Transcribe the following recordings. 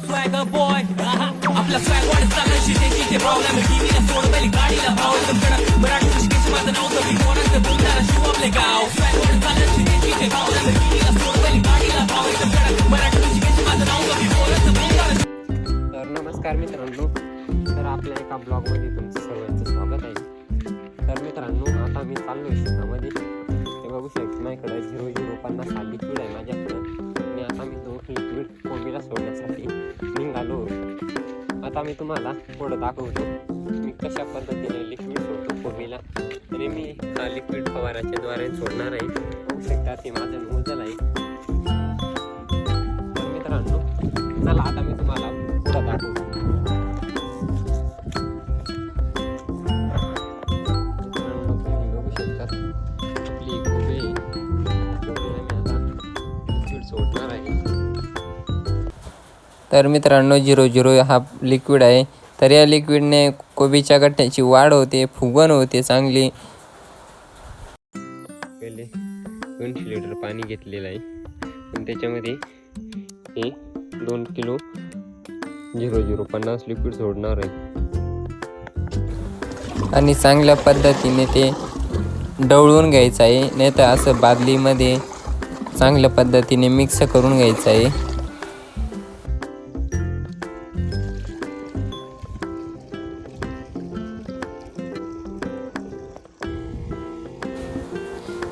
स्वॅगर boy आपला swag वाढत चालला शिटेची ते प्रॉब्लेम टीव्हीला सोड पहिली गाडीला भाव तुमच्याकडे मराठी शिकायचं माझं नाव तर मी कोणाचं बोलणारा शिव आपले गाव स्वॅग वाढत चालला शिटेची ते प्रॉब्लेम टीव्हीला सोड पहिली गाडीला भाव तुमच्याकडे मराठी शिकायचं माझं नाव तर मी कोणाचं बोलणारा. तर नमस्कार मित्रांनो, तर आपल्या एका ब्लॉगमध्ये तुमचं सर्वांचं स्वागत आहे. तर मित्रांनो, आता मी चाललो आहे शेतामध्ये. ते बघू शकतो माझ्याकडे 0050 हा लिक्विड आहे माझ्याकडं आणि आता मी तो लिक्विड कोबीला सोडण्यासाठी निघालो. आता मी तुम्हाला पुढं दाखवतो मी कशा पद्धतीने लिक्विड सोडतो कोबीला आणि मी हा लिक्विड फवाराच्या द्वारे सोडणार आहे. बघू शकता ते माझं नोझल आहे. तर मित्रांनो, चला आता मी तुम्हाला पुढं दाखवतो. बघू शकता आपली कोबी कोबीला मी आता लिक्विड सोडणार आहे. तर मित्रांनो, 00 हा लिक्विड आहे. तर या लिक्विडने कोबीच्या गठ्ठ्याची वाढ होते, फुगवण होते चांगली. पहिले 200 लिटर पाणी घेतलेलं आहे आणि त्याच्यामध्ये हे 2 किलो 0050 लिक्विड सोडणार आहे आणि चांगल्या पद्धतीने ते ढवळून घ्यायचं आहे, नाही तर असं बादलीमध्ये चांगल्या पद्धतीने मिक्स करून घ्यायचं आहे.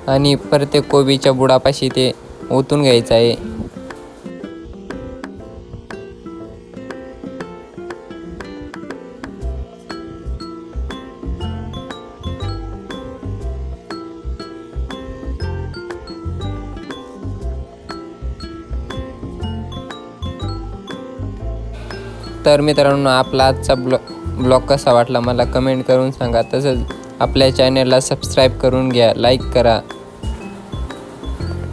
आणि प्रत्येक कोबीच्या बुडापाशी ते ओतून घ्यायचं आहे. तर मित्रांनो, आपला आजचा ब्लॉग कसा वाटला मला कमेंट करून सांगा. तसंच आपल्या चॅनलला सबस्क्राईब करून घ्या, लाईक करा.